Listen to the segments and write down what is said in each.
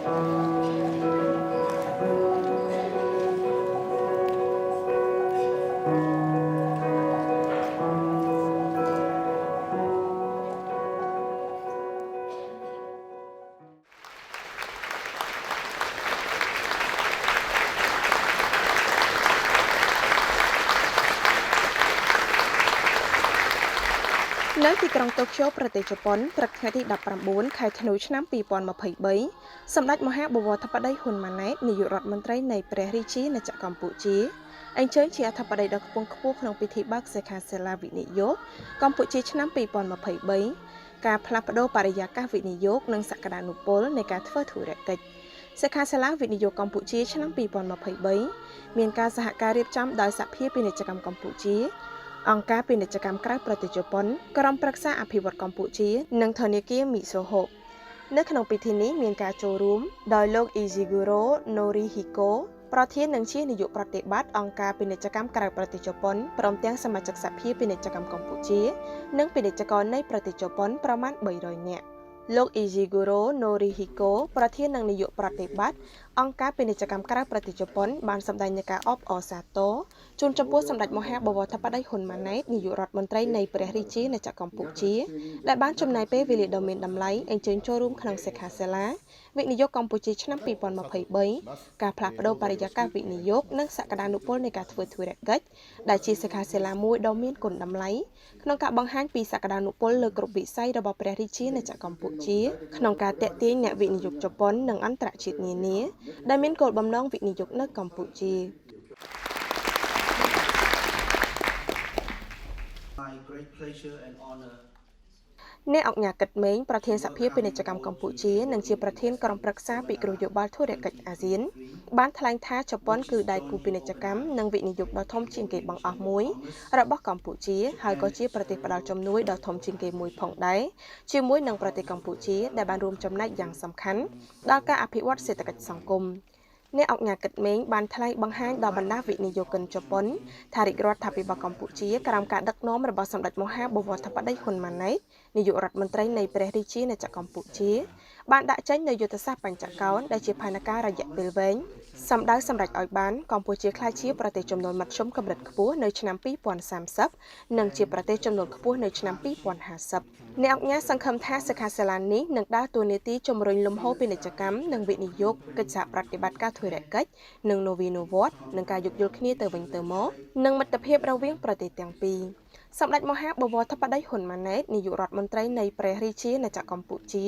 នៅទីក្រុងតូក្យូប្រទេសជប៉ុនព្រឹកថ្ងៃទី19ខែធ្នូឆ្នាំ2023សម្ដេចមហាបវរធិបតីហ៊ុនម៉ាណែតនាយករដ្ឋមន្ត្រីនៃព្រះរាជាណាចក្រកម្ពុជាអញ្ជើញជាអធិបតីដ៏ខ្ពង់ខ្ពស់ក្នុងពិធីបើកសិក្ខាសាលាវិនិយោគកម្ពុជាឆ្នាំ2023ការផ្លាស់ប្តូរបរិយាកាសវិនិយោគនិងសក្តានុពលនៃការធ្វើធុរកិច្ចសិក្ខាសាលាវិនិយោគកម្ពុជាឆ្នាំ2023មានការសហការរៀបចំដោយសហភាពពាណិជ្ជកម្មកម្ពុជាអង្គការពាណិជ្ជកម្មក្រៅប្រទេសជប៉ុនក្រុមប្រឹក្សាអភិវឌ្ឍកម្ពុជានិងធនាគារមីសូហូនៅក្នុងពិធីនេះមានការចូលរួមដោយលោក Ishiguro Norihiko ប្រធាននិងជានាយកប្រតិបត្តិអង្គការពាណិជ្ជកម្មក្រៅប្រទេសជប៉ុនព្រមទាំងសមាជិកសភាពាណិជ្ជកម្មកម្ពុជានិងពាណិជ្ជករនៃប្រទេសជប៉ុនប្រមាណ300នាក់លោក Ishiguro Norihiko ប្រធាននិងនាយកប្រតិបត្តិអង្គការពាណិជ្ជកម្មក្រៅប្រទេសជប៉ុនបានសម្ដែងនូវការអបអរសាទរជូនចំពោះសម្ដេចមហាបវរធិបតីហ៊ុនម៉ាណែតនាយករដ្ឋមន្ត្រីនៃព្រះរាជាណាចក្រកម្ពុជាដែលបានចំណាយពេលវេលាដ៏មានតម្លៃអញ្ជើញចូលរួមក្នុងសិក្ខាសាលាវិនិយោគកម្ពុជាឆ្នាំ2023ការផ្លាស់ប្តូរបរិយាកាសវិនិយោគនិងសក្តានុពលនៃការធ្វើធុរកិច្ចដែលជាសិក្ខាសាលាមួយដ៏មានគុណតម្លៃក្នុងការបង្ហាញពីសក្តានុពលលើគ្រប់វិស័យរបស់ព្រះរាជាណាចក្រកម្ពុជាក្នុងការទាក់ទាញអ្នកវិនិយោគជប៉ុននិងអន្តរជាតិនានាដែលមានគោលបំណងវិនិយោគនៅកម្ពុជា My great pleasure and honor អ្នកអង្គការកិត្តមេងប្រធានសភាពាណិជ្ជកម្មកម្ពុជានិងជាប្រធានក្រុមប្រឹក្សាពិគ្រោះយោបល់ធុរកិច្ចអាស៊ានបានថ្លែងថាជប៉ុនគឺដៃគូពាណិជ្ជកម្មនិងវិនិយោគដ៏ធំជាងគេបង្អស់មួយរបស់កម្ពុជាហើយក៏ជាប្រទេសផ្ដល់ជំនួយដ៏ធំជាងគេមួយផងដែរជាមួយនឹងប្រទេសកម្ពុជាដែលបានរួមចំណែកយ៉ាងសំខាន់ដល់ការអភិវឌ្ឍសេដ្ឋកិច្ចសង្គមអ្នកអង្គការកិត្តមេងបានថ្លែងបង្ហាញដល់បណ្ដាវិនិយោគិនជប៉ុនថារាជរដ្ឋាភិបាលកម្ពុជាក្រោមការដឹកនាំរបស់សម្ដេចមហាបវរធិបតីហ៊ុនម៉ាណែតនាយករដ្ឋមន្ត្រីនៃព្រះរាជាណាចក្រកម្ពុជាបានដាក់ចេញនូវយុទ្ធសាស្ត្របញ្ចកោណដែលជាផែនការរយៈពេលវែងសម្ដៅសម្រេចឲ្យបានកម្ពុជាក្លាយជាប្រទេសចំនួនមធ្យមកម្រិតខ្ពស់នៅឆ្នាំ2030និងជាប្រទេសចំនួនខ្ពស់នៅឆ្នាំ2050អ្នកអង្គការសង្ឃឹមថាសិក្ខាសាលានេះនឹងដើរតួនាទីជំរុញលំហូរពាណិជ្ជកម្មនិងវិនិយោគកិច្ចសហប្រតិបត្តិការធុរកិច្ចនិងនវានុវត្តន៍និងការយោគយល់គ្នាទៅវិញទៅមកនិងមិត្តភាពរវាងប្រទេសទាំងពីរសម្ដេចមហាបវរធិបតីហ៊ុនម៉ាណែតនាយករដ្ឋមន្ត្រីនៃព្រះរាជាណាចក្រកម្ពុជា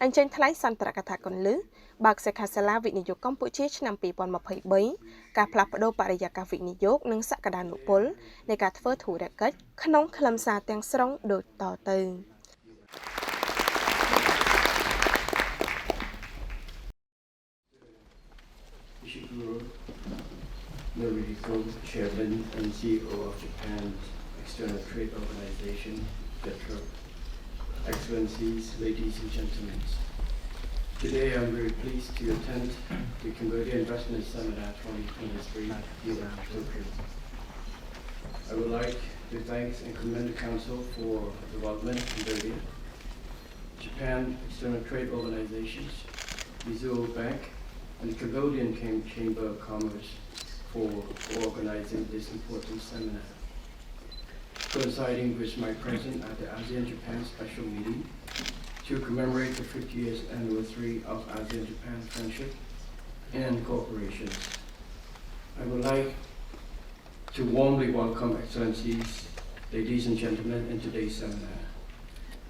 អញ្ជើញថ្លែងសន្ទរកថាគន្លឹះបើកសិក្ខាសាលាវិនិយោគកម្ពុជាឆ្នាំ2023ការផ្លាស់ប្តូរបរិយាកាសវិនិយោគនិងសក្តានុពលនៃការធ្វើធុរកិច្ចក្នុងខ្លឹមសារទាំងស្រុងដូចតទៅ Norihiko, Chairman and CEO of Japan's External Trade Organization, JETRO. Excellencies, ladies and gentlemen. Today I'm very pleased to attend the Cambodia Investment Seminar 2023 here in Tokyo. I would like to thank and commend the Council for Development Cambodia, Japan External Trade Organizations, Mizuho Bank, and the Cambodian Chamber of Commerce for organizing this important seminar. Coinciding with my presence at the ASEAN-Japan special meeting to commemorate the 50 years anniversary of ASEAN-Japan friendship and cooperation. I would like to warmly welcome Excellencies, ladies and gentlemen, in today's seminar.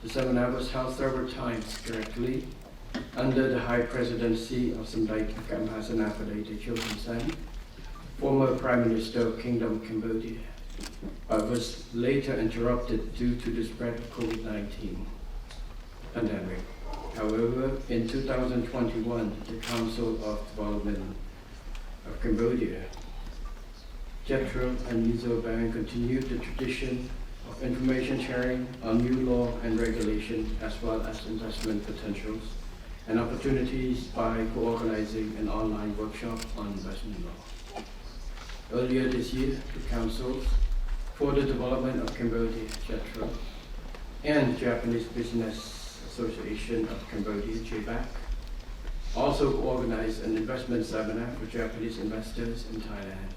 The seminar was held several times directly under the high presidency of Samdech Kamhasanapade Chilton Sen, former Prime Minister of Kingdom of Cambodia, but was later interrupted due to the spread of COVID-19 pandemic. However, in 2021, the Council of Development of Cambodia, JETRO and Mizuho Bank continued the tradition of information sharing on new law and regulation as well as investment potentials and opportunities by co-organizing an online workshop on investment law. Earlier this year, the Councils for the Development of Cambodia, JETRO, and Japanese Business Association of Cambodia, JBAC, also organized an investment seminar for Japanese investors in Thailand.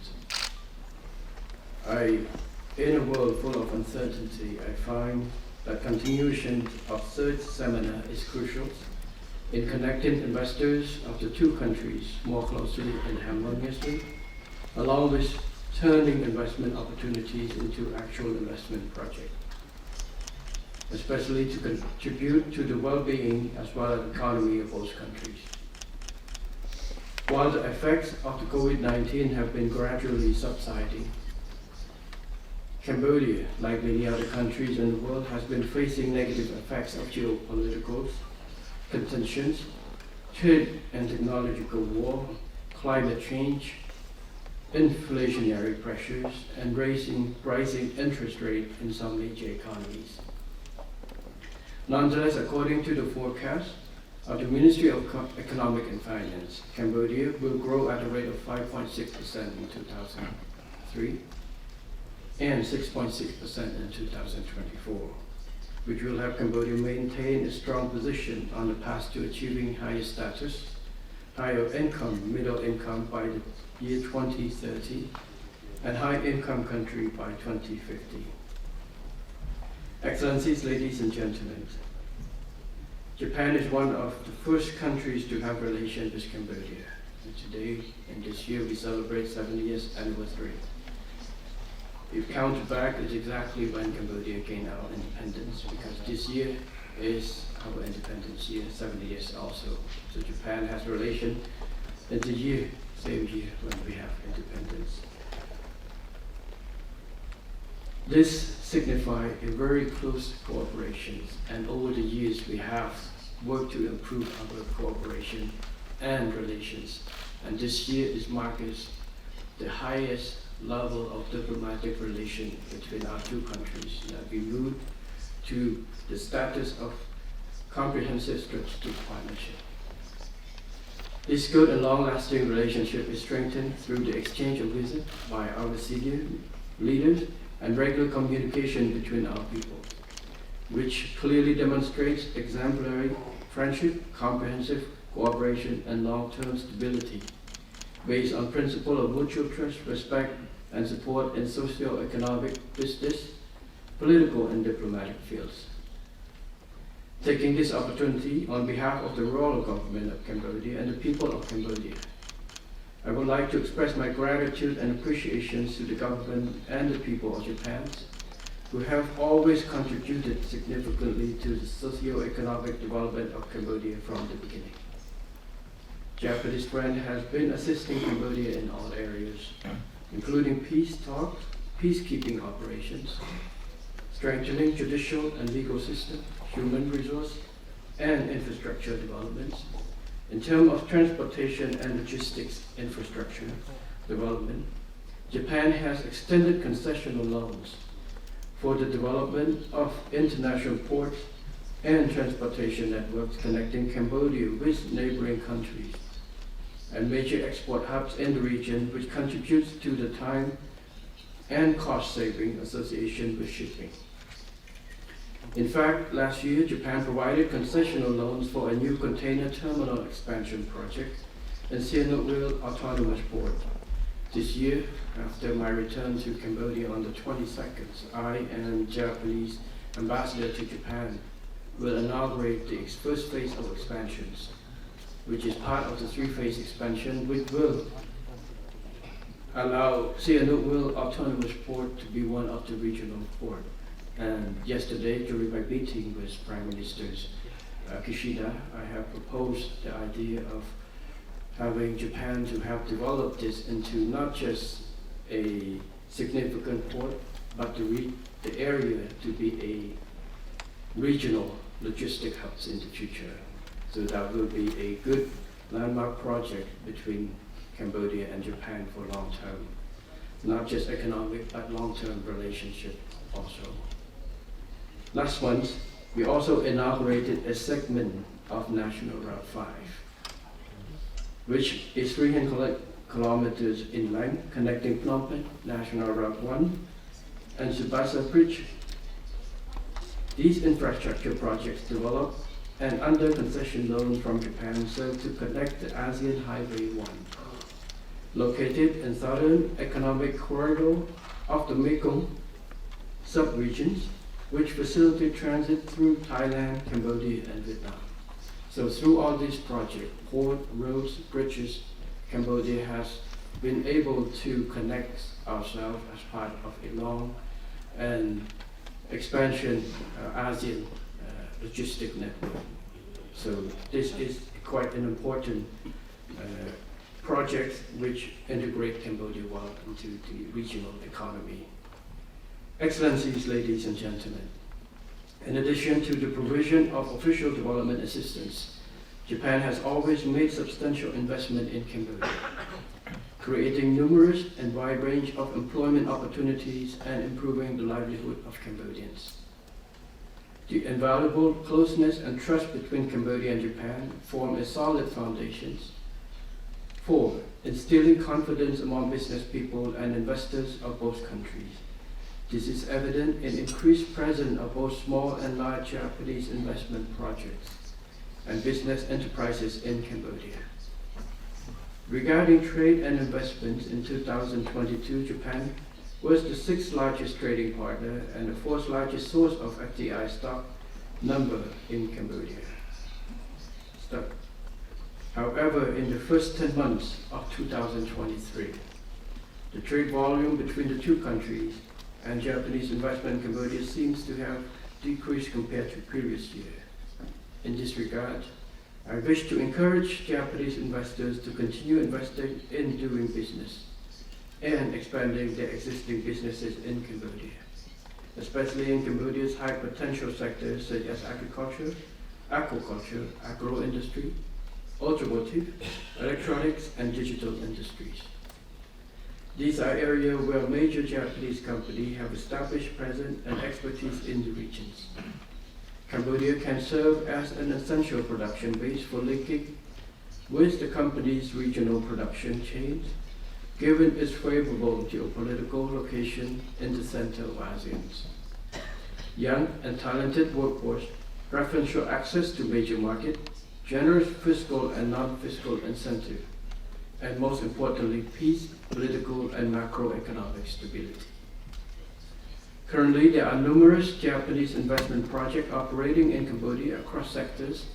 In a world full of uncertainty, I find that continuation of such seminar is crucial in connecting investors of the two countries more closely and harmoniously, along with turning investment opportunities into actual investment projects, especially to contribute to the well-being as well as the economy of both countries. While the effects of the COVID-19 have been gradually subsiding, Cambodia, like many other countries in the world, has been facing negative effects of geopolitical contentions, trade and technological war, climate change, inflationary pressures, and rising interest rates in some major economies. Nonetheless, according to the forecast of the Ministry of Economic and Finance, Cambodia will grow at a rate of 5.6% in 2003 and 6.6% in 2024, which will have Cambodia maintain a strong position on the path to achieving higher status, higher income, middle income by the year 2030, and high income country by 2050. Excellencies, ladies and gentlemen, Japan is one of the first countries to have relations with Cambodia. And today, in this year, we celebrate 70 years anniversary. If counted back, it's exactly when Cambodia gained our independence, because this year is our independence year, 70 years also. So Japan has relation in the year, same year when we have independence. This signifies a very close cooperation, and over the years we have worked to improve our cooperation and relations. And this year is marked as the highest level of diplomatic relation between our two countries, that we moved to the status of comprehensive strategic partnership. This good and long-lasting relationship is strengthened through the exchange of visits by our senior leaders and regular communication between our people, which clearly demonstrates exemplary friendship, comprehensive cooperation, and long-term stability based on principle of mutual trust, respect, and support in socio-economic, business, political, and diplomatic fields. Taking this opportunity on behalf of the royal government of Cambodia and the people of Cambodia, I would like to express my gratitude and appreciation to the government and the people of Japan, who have always contributed significantly to the socio-economic development of Cambodia from the beginning. Japanese friend has been assisting Cambodia in all areas, including peace talks, peacekeeping operations, strengthening judicial and legal system, human resource, and infrastructure developments. In terms of transportation and logistics infrastructure development, Japan has extended concessional loans for the development of international ports and transportation networks connecting Cambodia with neighboring countries and major export hubs in the region, which contributes to the time and cost saving association with shipping. In fact, last year, Japan provided concessional loans for a new container terminal expansion project in Sihanoukville Autonomous Port. This year, after my return to Cambodia on the 22nd, I and Japanese ambassador to Japan will inaugurate the first phase of expansions, which is part of the three-phase expansion, which will allow Sihanoukville Autonomous Port to be one of the regional ports. And yesterday, during my meeting with Prime Minister Kishida, I have proposed the idea of having Japan to have developed this into not just a significant port, but the area to be a regional logistic hubs in the future. So that will be a good landmark project between Cambodia and Japan for long term, not just economic, but long-term relationship also. Last month, we also inaugurated a segment of National Route 5, which is 300 kilometers in length, connecting Phnom Penh, National Route 1, and Subasa Bridge. These infrastructure projects develop and under concession loans from Japan serve to connect the ASEAN Highway 1, located in southern economic corridor of the Mekong sub-regions, which facilitate transit through Thailand, Cambodia, and Vietnam. So through all these projects, port, roads, bridges, Cambodia has been able to connect ourselves as part of a long and expansion ASEAN logistic network. So this is quite an important project which integrate Cambodia well into the regional economy. Excellencies, ladies and gentlemen, in addition to the provision of official development assistance, Japan has always made substantial investment in Cambodia, creating numerous and wide range of employment opportunities and improving the livelihood of Cambodians. The invaluable closeness and trust between Cambodia and Japan form a solid foundation for instilling confidence among business people and investors of both countries. This is evident in increased presence of both small and large Japanese investment projects and business enterprises in Cambodia. Regarding trade and investments in 2022, Japan was the 6th largest trading partner and the 4th largest source of FDI stock number in Cambodia. However, in the first 10 months of 2023, the trade volume between the two countries and Japanese investment in Cambodia seems to have decreased compared to previous year. In this regard, I wish to encourage Japanese investors to continue investing in doing business and expanding their existing businesses in Cambodia, especially in Cambodia's high potential sectors such as agriculture, aquaculture, agro-industry, automotive, electronics, and digital industries. These are areas where major Japanese companies have established presence and expertise in the regions. Cambodia can serve as an essential production base for linking with the company's regional production chains, given its favorable geopolitical location in the center of ASEAN. Young and talented workforce, preferential access to major market, generous fiscal and non-fiscal incentive, and most importantly, peace, political, and macroeconomic stability. Currently, there are numerous Japanese investment projects operating in Cambodia across sectors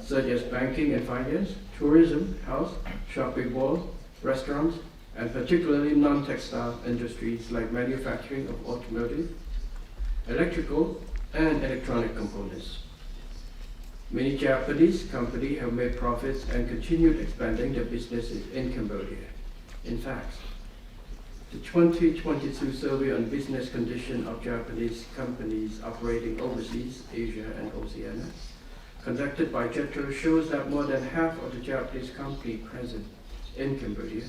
such as banking and finance, tourism, health, shopping malls, restaurants, and particularly non-textile industries like manufacturing of automotive, electrical, and electronic components. Many Japanese companies have made profits and continued expanding their businesses in Cambodia. In fact, the 2022 survey on business condition of Japanese companies operating overseas, Asia and Oceania, conducted by JETRO shows that more than half of the Japanese companies present in Cambodia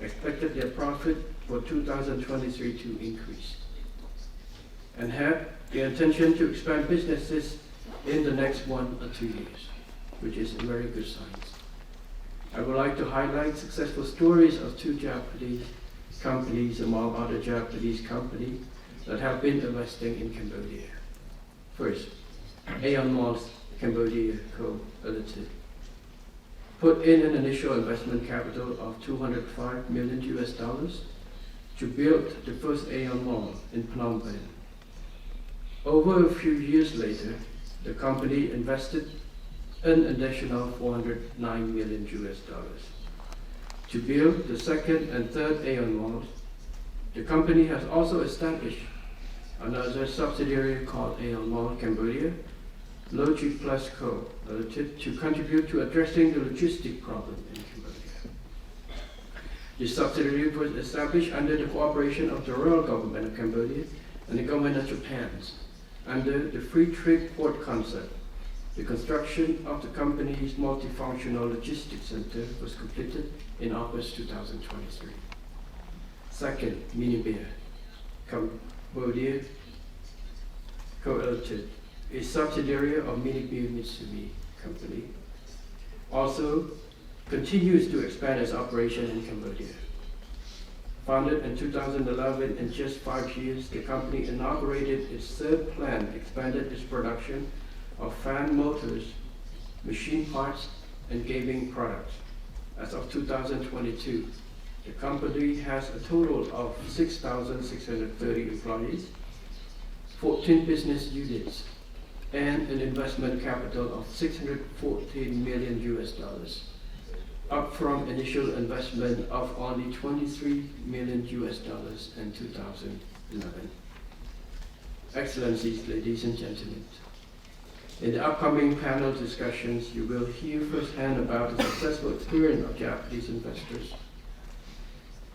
expected their profit for 2023 to increase and have the intention to expand businesses in the next 1 or 2 years, which is a very good sign. I would like to highlight successful stories of 2 Japanese companies among other Japanese companies that have been investing in Cambodia. First, Aeon Malls Cambodia Co. Limited put in an initial investment capital of $205 million to build the first Aeon Mall in Phnom Penh. Over a few years later, the company invested an additional $409 million to build the second and third Aeon malls. The company has also established another subsidiary called Aeon Mall Cambodia, Logic Plus Co. Limited, to contribute to addressing the logistic problem in Cambodia. This subsidiary was established under the cooperation of the Royal Government of Cambodia and the Government of Japan under the Free Trade Port concept. The construction of the company's multifunctional logistics center was completed in August 2023. Second, Mini Beer Cambodia Co. Limited, a subsidiary of Mini Beer Mitsui Company, also continues to expand its operation in Cambodia. Founded in 2011, in just 5 years, the company inaugurated its third plant, expanded its production of fan motors machine parts, and gaming products. As of 2022, the company has a total of 6,630 employees, 14 business units, and an investment capital of $614 million US, up from initial investment of only $23 million US in 2011. Excellencies, ladies and gentlemen, in the upcoming panel discussions, you will hear firsthand about the successful experience of Japanese investors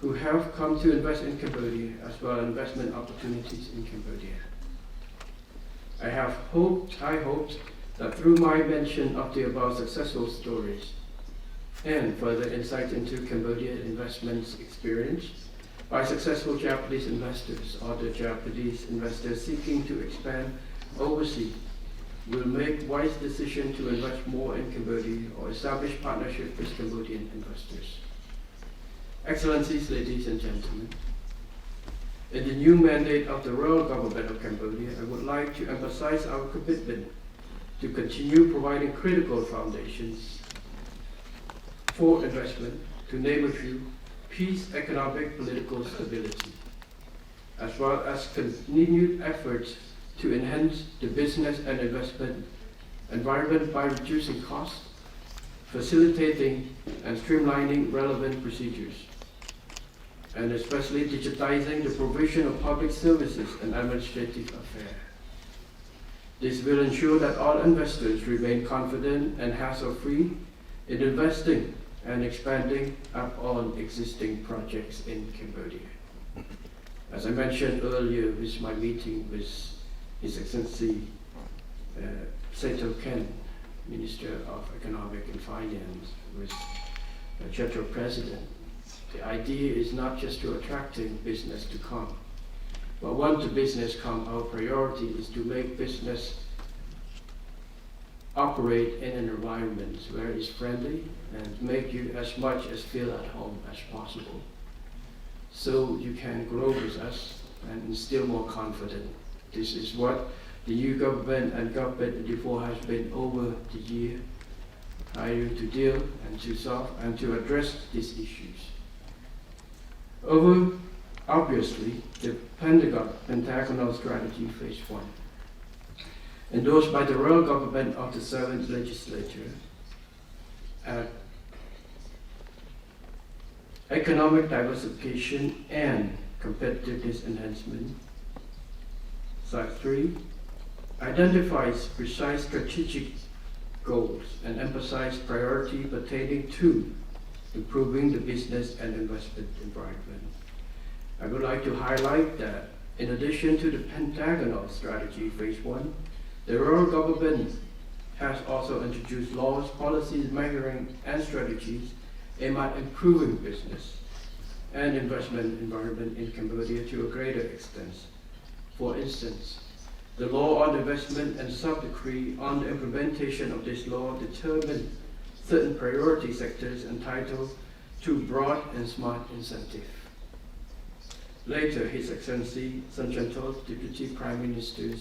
who have come to invest in Cambodia, as well as investment opportunities in Cambodia. I hoped that through my mention of the above successful stories and further insight into Cambodian investments experience by successful Japanese investors or the Japanese investors seeking to expand overseas will make wise decisions to invest more in Cambodia or establish partnerships with Cambodian investors. Excellencies, ladies and gentlemen, in the new mandate of the Royal Government of Cambodia, I would like to emphasize our commitment to continue providing critical foundations for investment, to name a few: peace, economic, political stability, as well as continued efforts to enhance the business and investment environment by reducing costs, facilitating and streamlining relevant procedures, and especially digitizing the provision of public services and administrative affairs. This will ensure that all investors remain confident and hassle-free in investing and expanding upon existing projects in Cambodia. As I mentioned earlier with my meeting with His Excellency Seto Ken, Minister of Economic and Finance, with General President, the idea is not just to attracting business to come, but once the business come, our priority is to make business operate in an environment where it's friendly and make you as much as feel at home as possible, so you can grow with us and instill more confidence. This is what the new government and government before has been over the year trying to deal and to solve and to address these issues. Obviously, the Pentagonal Strategy Phase 1, endorsed by the Royal Government of the 7th Legislature, economic diversification and competitiveness enhancement. Side 3 identifies precise strategic goals and emphasizes priority pertaining to improving the business and investment environment. I would like to highlight that in addition to the Pentagonal Strategy Phase 1, the Royal Government has also introduced laws, policies, measuring, and strategies aimed at improving business and investment environment in Cambodia to a greater extent. For instance, the law on investment and sub-decree on the implementation of this law determine certain priority sectors entitled to broad and smart incentive. Later, His Excellency Sun Chantol, Deputy Prime Minister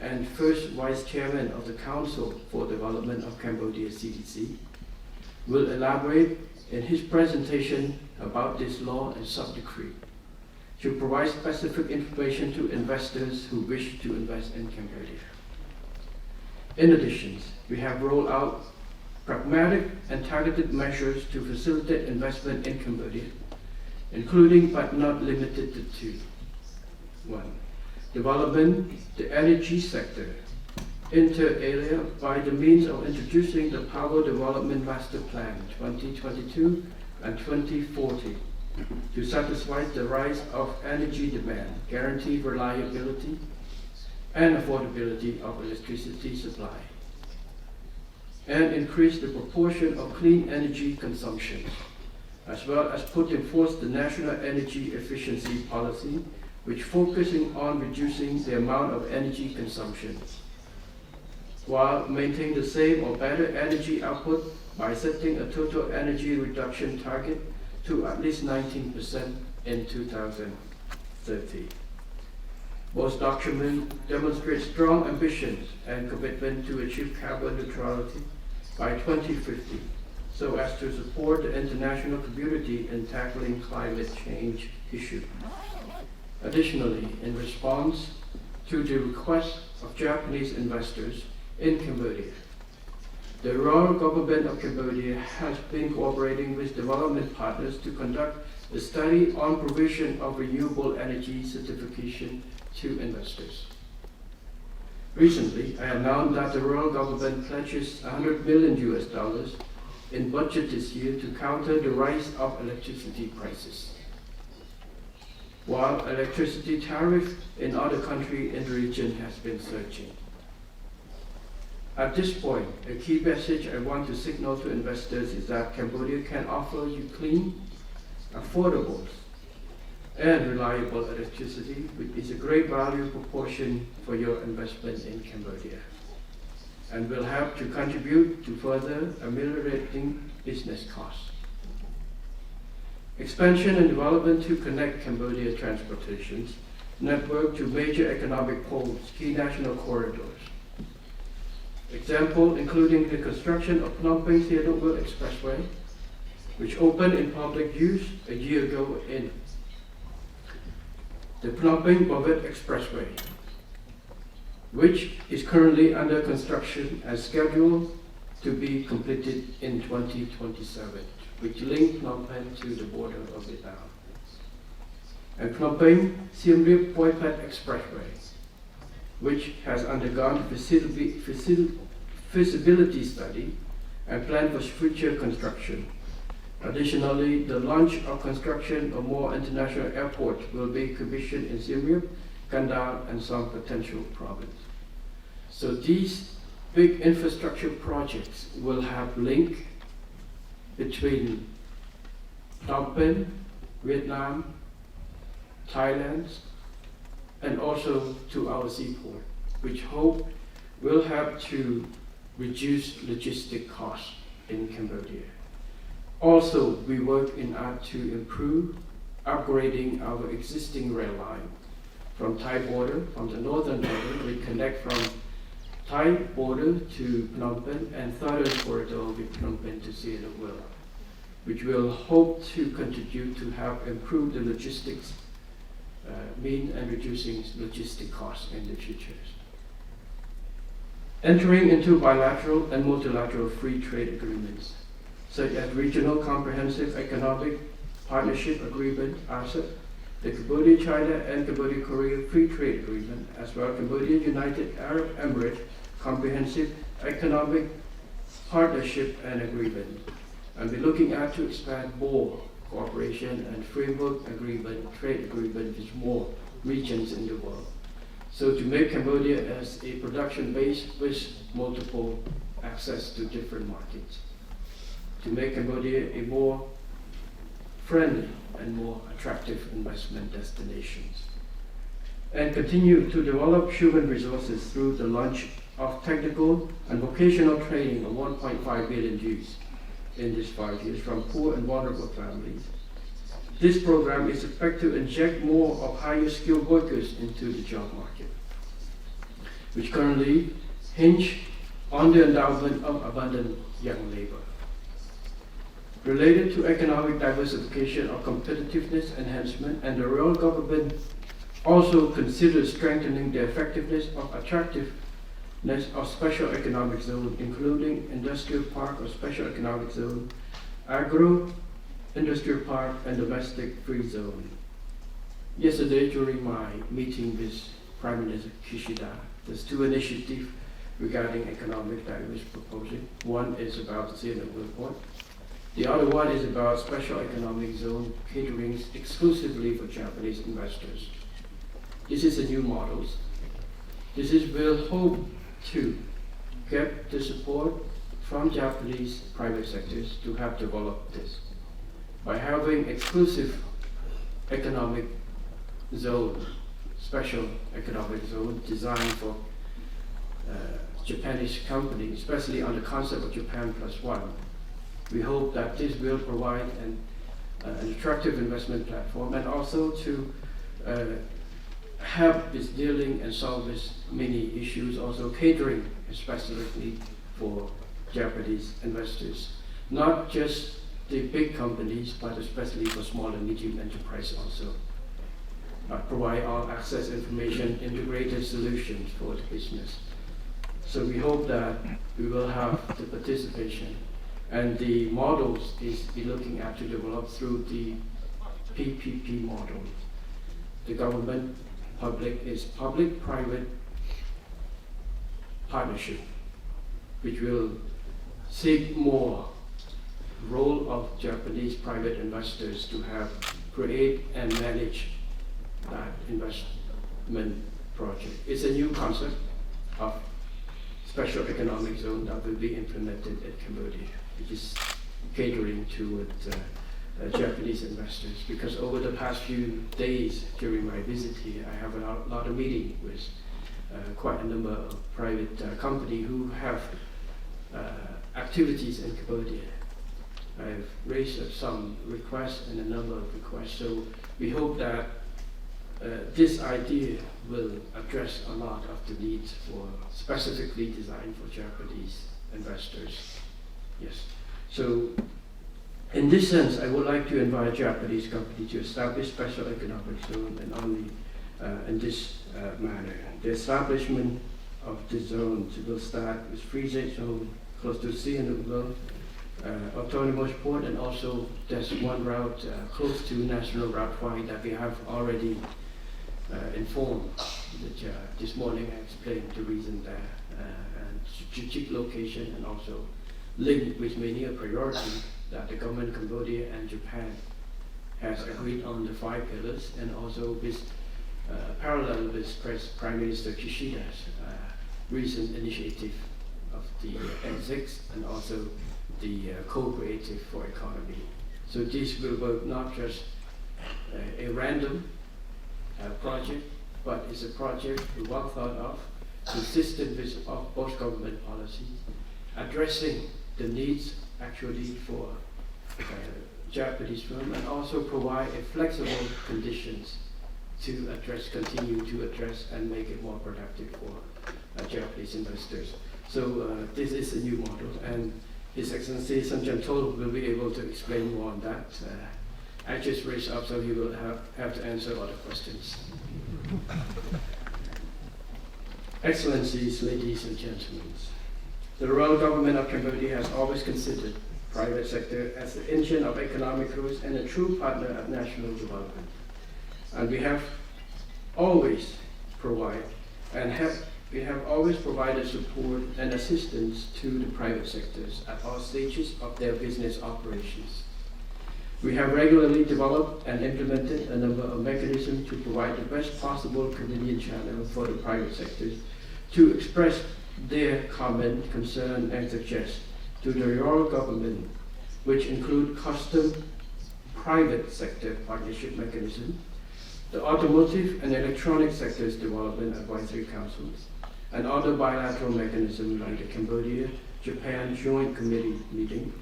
and first Vice Chairman of the Council for Development of Cambodia (CDC), will elaborate in his presentation about this law and sub-decree to provide specific information to investors who wish to invest in Cambodia. In addition, we have rolled out pragmatic and targeted measures to facilitate investment in Cambodia, including but not limited to: 1. Development the energy sector, inter alia by the means of introducing the Power Development Master Plan 2022 and 2040 to satisfy the rise of energy demand, guarantee reliability and affordability of electricity supply, and increase the proportion of clean energy consumption, as well as put in force the National Energy Efficiency Policy, which focusing on reducing the amount of energy consumption, while maintaining the same or better energy output by setting a total energy reduction target to at least 19% in 2030. Both documents demonstrate strong ambitions and commitment to achieve carbon neutrality by 2050, so as to support the international community in tackling climate change issues. Additionally, in response to the request of Japanese investors in Cambodia, the Royal Government of Cambodia has been cooperating with development partners to conduct a study on provision of renewable energy certification to investors. Recently, I announced that the Royal Government pledges $100 million in budget this year to counter the rise of electricity prices. While electricity tariff in other countries in the region has been surging. At this point, a key message I want to signal to investors is that Cambodia can offer you clean, affordable, and reliable electricity, which is a great value proportion for your investment in Cambodia, and will help to contribute to further ameliorating business costs. Expansion and development to connect Cambodia transportation network to major economic poles, key national corridors. Example including the construction of Phnom Penh Sihanoukville Expressway, which opened in public use a year ago in the Phnom Penh Bawit Expressway, which is currently under construction and scheduled to be completed in 2027, which links Phnom Penh to the border of Vietnam. And Phnom Penh Siem Reap Poi Phet Expressway, which has undergone feasibility study and plan for future construction. Additionally, the launch of construction of more international airports will be commissioned in Siem Reap, Kandal, and some potential province. So these big infrastructure projects will have link between Phnom Penh, Vietnam, Thailand, and also to our seaport, which hope will help to reduce logistic costs in Cambodia. Also, we work in art to improve upgrading our existing rail line from Thai border, from the northern border. We connect from Thai border to Phnom Penh and southern corridor with Phnom Penh to Sihanoukville, which will hope to contribute to help improve the logistics mean and reducing logistic costs in the future. Entering into bilateral and multilateral free trade agreements, such as Regional Comprehensive Economic Partnership Agreement, RCEP, the Cambodia-China and Cambodia-Korea Free Trade Agreement, as well as Cambodia-United Arab Emirates Comprehensive Economic Partnership and Agreement. And we're looking at to expand more cooperation and framework agreement, trade agreement with more regions in the world. So to make Cambodia as a production base with multiple access to different markets. To make Cambodia a more friendly and more attractive investment destinations. And continue to develop human resources through the launch of technical and vocational training of 1.5 billion youths in these 5 years from poor and vulnerable families. This program is expected to inject more of higher skilled workers into the job market, which currently hinge on the endowment of abundant young labor. Related to economic diversification or competitiveness enhancement, and the Royal Government also considers strengthening the effectiveness of attractiveness of special economic zone, including industrial park or special economic zone, agro-industrial park, and domestic free zone. Yesterday, during my meeting with Prime Minister Kishida, there's two initiatives regarding economic diversity proposal. One is about the Sihanoukville Port. The other one is about special economic zone catering exclusively for Japanese investors. This is a new model. This is will hope to get the support from Japanese private sectors to help develop this by having exclusive economic zone, special economic zone designed for Japanese companies, especially on the concept of Japan plus one. We hope that this will provide an attractive investment platform and also to help with dealing and solve many issues, also catering especially for Japanese investors, not just the big companies, but especially for small and medium enterprise also. Provide all access information, integrated solutions for the business. So we hope that we will have the participation, and the models is be looking at to develop through the PPP model. The government public is public-private partnership, which will seek more role of Japanese private investors to have create and manage that investment project. It's a new concept of special economic zone that will be implemented in Cambodia, which is catering to Japanese investors. Because over the past few days during my visit here, I have a lot of meetings with quite a number of private companies who have activities in Cambodia. I've raised some requests and a number of requests, so we hope that this idea will address a lot of the needs for specifically designed for Japanese investors. Yes. So in this sense, I would like to invite Japanese companies to establish special economic zone, and only in this manner. The establishment of the zones will start with free zone close to sea and the world, autonomous port, and also there's one route close to National Route 5 that we have already informed. That, this morning I explained the reason there, and strategic location, and also linked with many a priority that the government of Cambodia and Japan has agreed on the 5 pillars, and also with parallel with Prime Minister Kishida's recent initiative of the N6 and also the co-creative for economy. So this will work not just a random project, but it's a project well thought of, consistent with both government policies, addressing the needs actually for Japanese firm, and also provide a flexible conditions to address, continue to address, and make it more productive for Japanese investors. So this is a new model, and His Excellency Sun Chantol will be able to explain more on that. I just raised up, so he will have to answer all the questions. Excellencies, ladies and gentlemen, the Royal Government of Cambodia has always considered private sector as the engine of economic growth and a true partner of national development. And we have always provided support and assistance to the private sectors at all stages of their business operations. We have regularly developed and implemented a number of mechanisms to provide the best possible convenient channel for the private sectors to express their comment, concern, and suggest to the Royal Government, which include custom private sector partnership mechanism, the automotive and electronic sectors development advisory councils, and other bilateral mechanisms like the Cambodia-Japan Joint Committee meeting,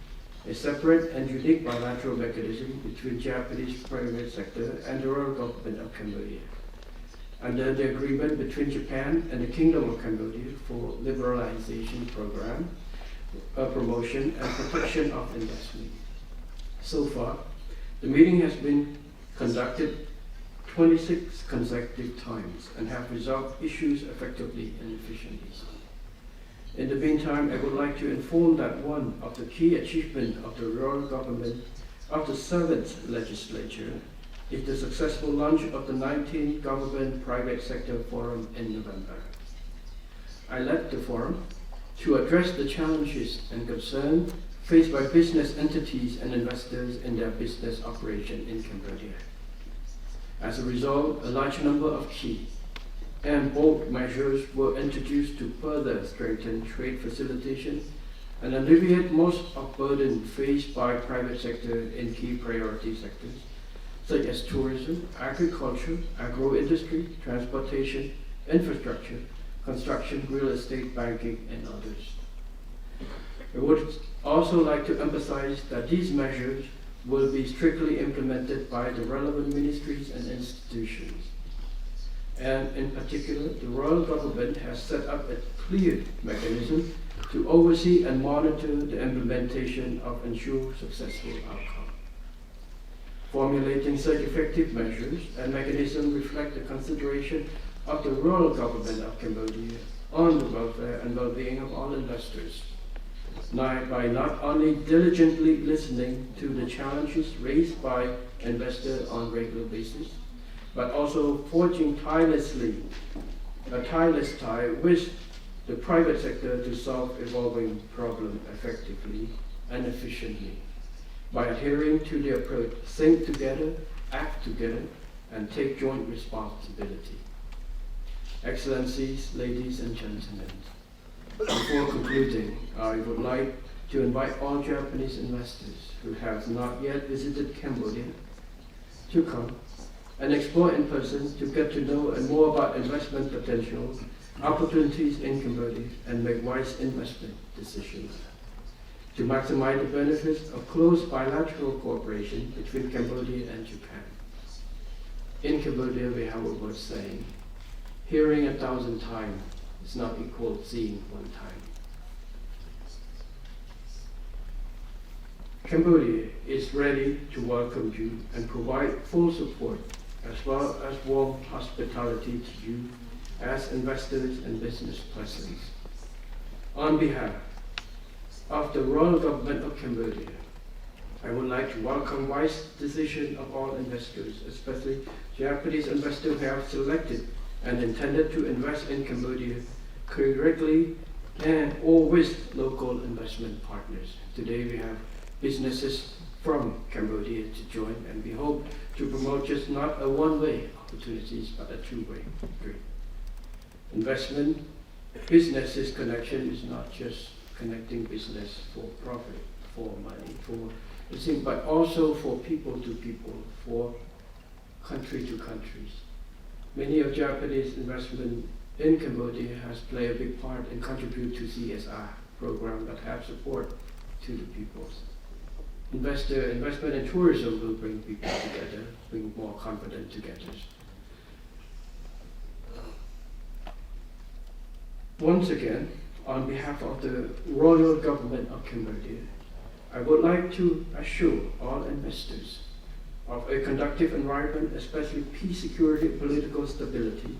a separate and unique bilateral mechanism between Japanese private sector and the Royal Government of Cambodia, under the agreement between Japan and the Kingdom of Cambodia for liberalization program, promotion and protection of investment. So far, the meeting has been conducted 26 consecutive times and have resolved issues effectively and efficiently. In the meantime, I would like to inform that one of the key achievements of the Royal Government of the 7th Legislature is the successful launch of the 19th Government Private Sector Forum in November. I led the forum to address the challenges and concerns faced by business entities and investors in their business operation in Cambodia. As a result, a large number of key and bold measures were introduced to further strengthen trade facilitation and alleviate most of burden faced by private sector in key priority sectors, such as tourism, agriculture, agro-industry, transportation, infrastructure, construction, real estate, banking, and others. I would also like to emphasize that these measures will be strictly implemented by the relevant ministries and institutions. And in particular, the Royal Government has set up a clear mechanism to oversee and monitor the implementation of ensure successful outcome. Formulating such effective measures and mechanisms reflect the consideration of the royal government of Cambodia on the welfare and well-being of all investors, by not only diligently listening to the challenges raised by investors on a regular basis, but also forging a tireless tie with the private sector to solve evolving problems effectively and efficiently by adhering to the approach think together, act together, and take joint responsibility. Excellencies, ladies and gentlemen, before concluding, I would like to invite all Japanese investors who have not yet visited Cambodia to come and explore in person to get to know and more about investment potential, opportunities in Cambodia, and make wise investment decisions. To maximize the benefits of close bilateral cooperation between Cambodia and Japan. In Cambodia, we have a word saying, hearing 1,000 times is not equal to seeing one time. Cambodia is ready to welcome you and provide full support as well as warm hospitality to you as investors and business persons. On behalf of the Royal Government of Cambodia, I would like to welcome wise decision of all investors, especially Japanese investors who have selected and intended to invest in Cambodia correctly and or with local investment partners. Today we have businesses from Cambodia to join, and we hope to promote just not a one-way opportunities, but a two-way street. Investment, businesses connection is not just connecting business for profit, for money, for the thing, but also for people to people, for country to countries. Many of Japanese investment in Cambodia has played a big part and contribute to CSR program that have support to the peoples. Investment and tourism will bring people together, bring more confidence together. Once again, on behalf of the Royal Government of Cambodia, I would like to assure all investors of a conducive environment, especially peace, security, political stability,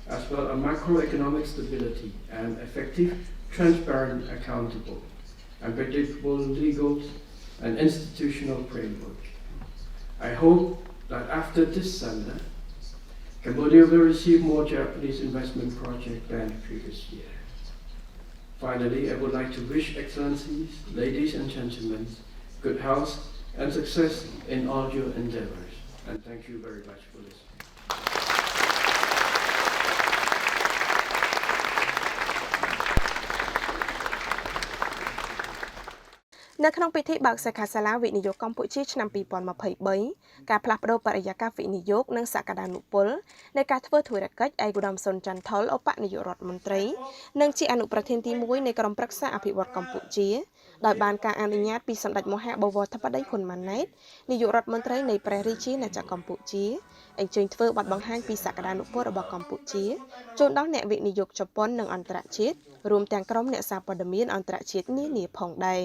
as well as macroeconomic stability and effective, transparent, accountable, and predictable legal and institutional framework. I hope that after this seminar, Cambodia will receive more Japanese investment projects than the previous year. Finally, I would like to wish Excellencies, ladies and gentlemen, good health and success in all your endeavors. And thank you very much for listening. នៅក្នុងពិធីបើកសិក្ខាសាលាវិនិយោគកម្ពុជាឆ្នាំ 2023 ការផ្លាស់ប្តូរបរិយាកាសវិនិយោគនិងសក្តានុពលនៃការធ្វើធុរកិច្ចឯកឧត្តមសុនចន្ទថុលឧបនាយករដ្ឋមន្ត្រីនិងជាអនុប្រធានទី1នៃក្រុមប្រឹក្សាអភិវឌ្ឍកម្ពុជាដោយបានការអនុញ្ញាតពីសម្ដេចមហាបវរធិបតីហ៊ុនម៉ាណែតនាយករដ្ឋមន្ត្រីនៃព្រះរាជាណាចក្រកម្ពុជាអញ្ជើញធ្វើបទបង្ហាញពីសក្តានុពលរបស់កម្ពុជាជូនដល់អ្នកវិនិយោគជប៉ុននិងអន្តរជាតិរួមទាំងក្រុមអ្នកសារព័ត៌មានអន្តរជាតិនានាផងដែរ